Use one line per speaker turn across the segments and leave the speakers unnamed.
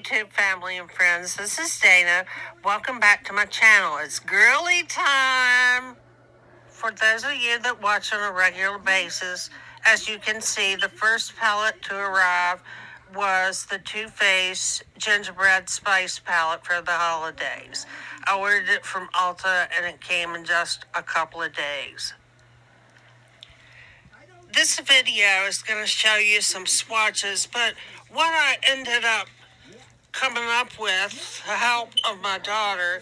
YouTube family and friends. This is Dana. Welcome back to my channel. It's girly time. For those of you that watch on a regular basis, as you can see, the first palette to arrive was the Too Faced Gingerbread Spice palette for the holidays. I ordered it from Ulta and it came in just a couple of days. This video is going to show you some swatches, but what I ended up coming up with the help of my daughter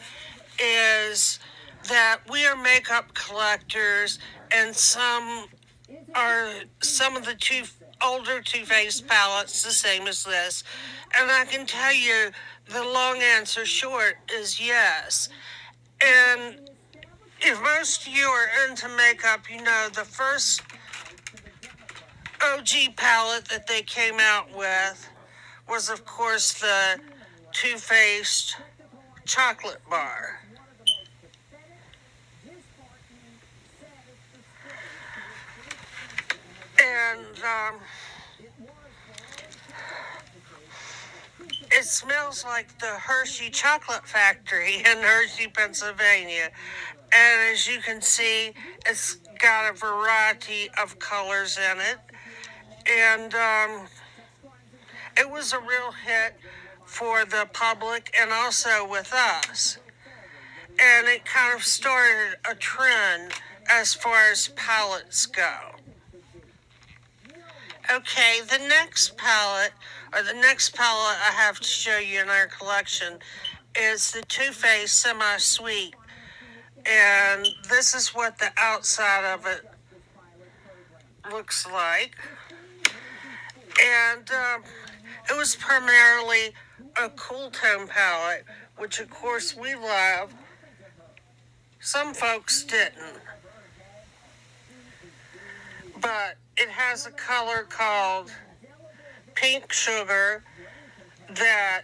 is that we are makeup collectors, and some of the older Too Faced palettes the same as this, and I can tell you the long answer short is yes. And if most of you are into makeup, you know the first OG palette that they came out with was, of course, the Too Faced chocolate bar. And it smells like the Hershey Chocolate Factory in Hershey, Pennsylvania. And as you can see, it's got a variety of colors in it. And it was a real hit for the public and also with us. And it kind of started a trend as far as palettes go. Okay, the next palette I have to show you in our collection is the Too Faced Semi-Sweet. And this is what the outside of it looks like. And it was primarily a cool tone palette, which of course we love. Some folks didn't. But it has a color called Pink Sugar that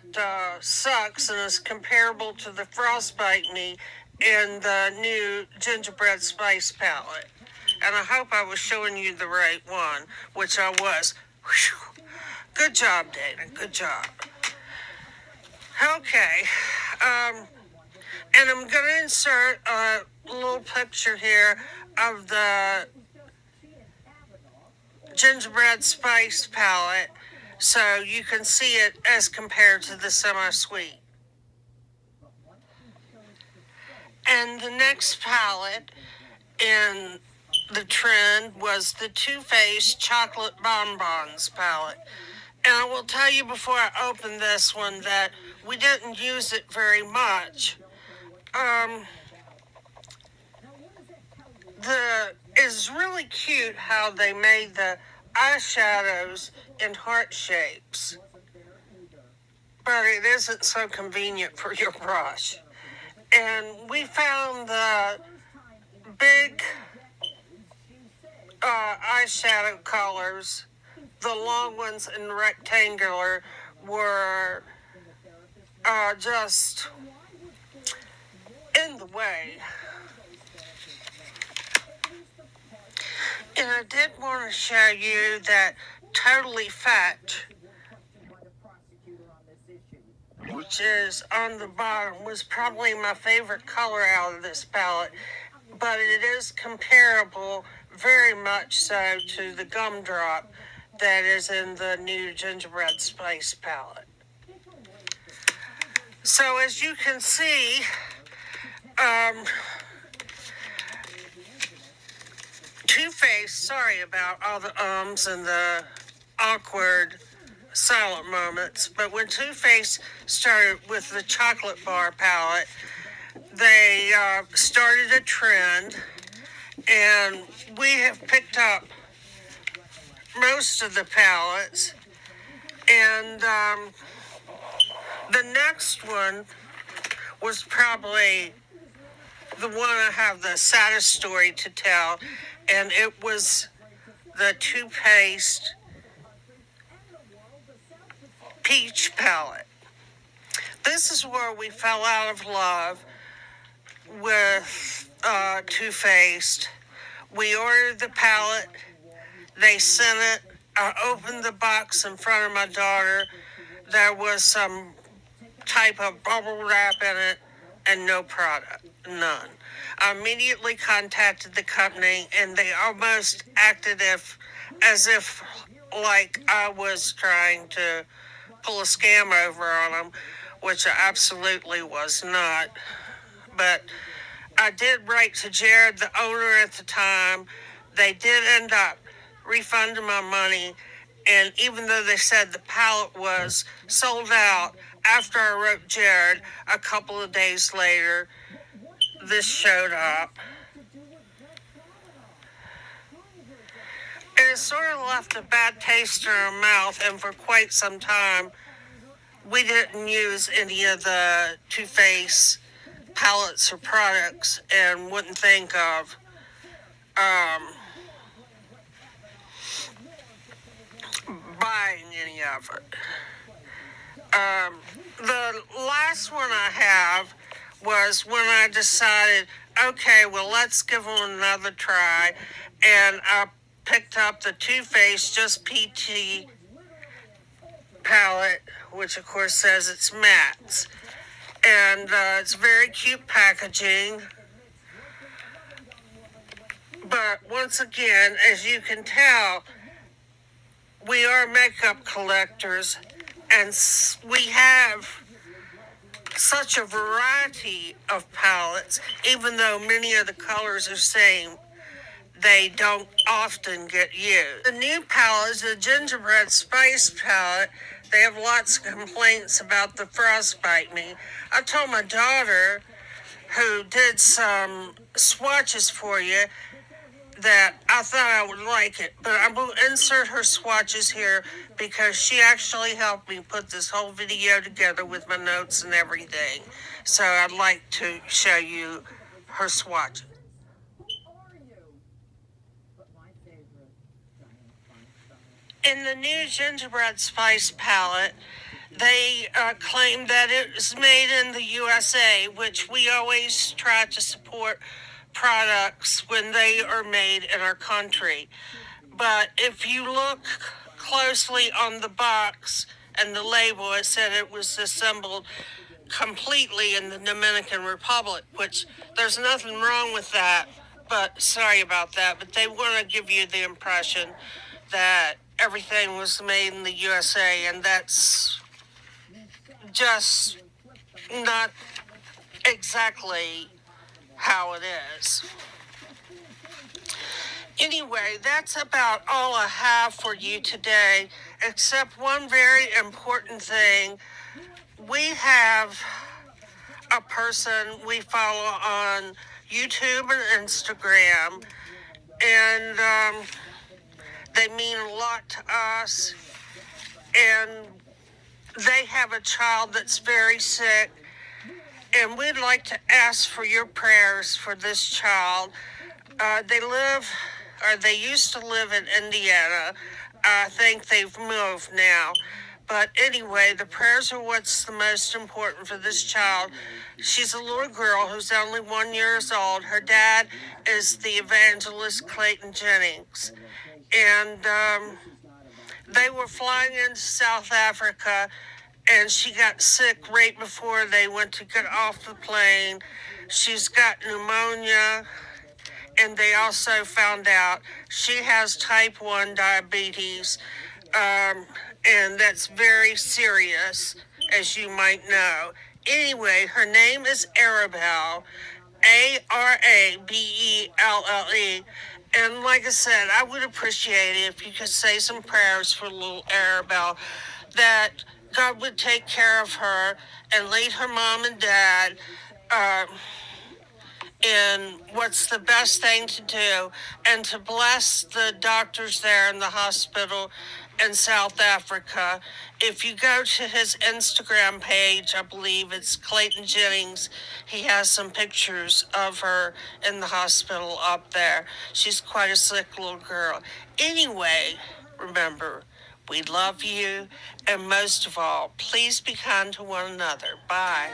sucks and is comparable to the Frostbite Me in the new Gingerbread Spice palette. And I hope I was showing you the right one, which I was. Whew. Good job, Dana. Good job. Okay. And I'm going to insert a little picture here of the Gingerbread Spice palette so you can see it as compared to the Semi-Sweet. And the next palette in the trend was the Too Faced Chocolate Bonbons palette. And I will tell you before I open this one that we didn't use it very much. It's really cute how they made the eyeshadows in heart shapes. But it isn't so convenient for your brush. And we found the big eyeshadow colors, the long ones in rectangular, were just in the way. And I did want to show you that Totally Fat, which is on the bottom, was probably my favorite color out of this palette, but it is comparable very much so to the Gumdrop that is in the new Gingerbread Spice palette. So as you can see, Too Faced, sorry about all the ums and the awkward silent moments, but when Too Faced started with the chocolate bar palette, they started a trend, and we have picked up most of the palettes, and the next one was probably the one I have the saddest story to tell, and it was the Too Faced Peach palette. This is where we fell out of love with Too Faced. We ordered the palette, they sent it, I opened the box in front of my daughter. There was some type of bubble wrap in it, and no product, none. I immediately contacted the company, and they almost acted as if like I was trying to pull a scam over on them, which I absolutely was not. But I did write to Jared, the owner at the time. They did end up refunding my money, and even though they said the pallet was sold out, after I wrote Jared, a couple of days later, this showed up. And it sort of left a bad taste in our mouth, and for quite some time, we didn't use any of the Too Faced palettes or products and wouldn't think of buying any of it. The last one I have was when I decided, okay, well, let's give them another try. And I picked up the Too Faced Just PT palette, which of course says it's mattes. And it's very cute packaging. But once again, as you can tell, we are makeup collectors, and we have such a variety of palettes. Even though many of the colors are same, they don't often get used. The new palette is the Gingerbread Spice palette. They have lots of complaints about the frostbite me. I told my daughter, who did some swatches for you, that I thought I would like it, but I'm going to insert her swatches here because she actually helped me put this whole video together with my notes and everything. So I'd like to show you her swatches. In the new Gingerbread Spice palette, they claim that it is made in the USA, which we always try to support products when they are made in our country. But if you look closely on the box and the label, it said it was assembled completely in the Dominican Republic, which there's nothing wrong with that, but sorry about that. But they want to give you the impression that everything was made in the USA, and that's just not exactly how it is. Anyway, that's about all I have for you today, except one very important thing. We have a person we follow on YouTube and Instagram, and they mean a lot to us, and they have a child that's very sick, and we'd like to ask for your prayers for this child. They used to live in Indiana. I think they've moved now. But anyway, the prayers are what's the most important for this child. She's a little girl who's only 1 year old. Her dad is the evangelist Clayton Jennings. And they were flying into South Africa, and she got sick right before they went to get off the plane. She's got pneumonia, and they also found out she has type 1 diabetes, and that's very serious, as you might know. Anyway, her name is Arabelle, Arabelle. And like I said, I would appreciate it if you could say some prayers for little Arabelle, that God would take care of her and lead her mom and dad in what's the best thing to do, and to bless the doctors there in the hospital in South Africa. If you go to his Instagram page, I believe it's Clayton Jennings, he has some pictures of her in the hospital up there. She's quite a sick little girl. Anyway, remember, we love you, and most of all, please be kind to one another. Bye.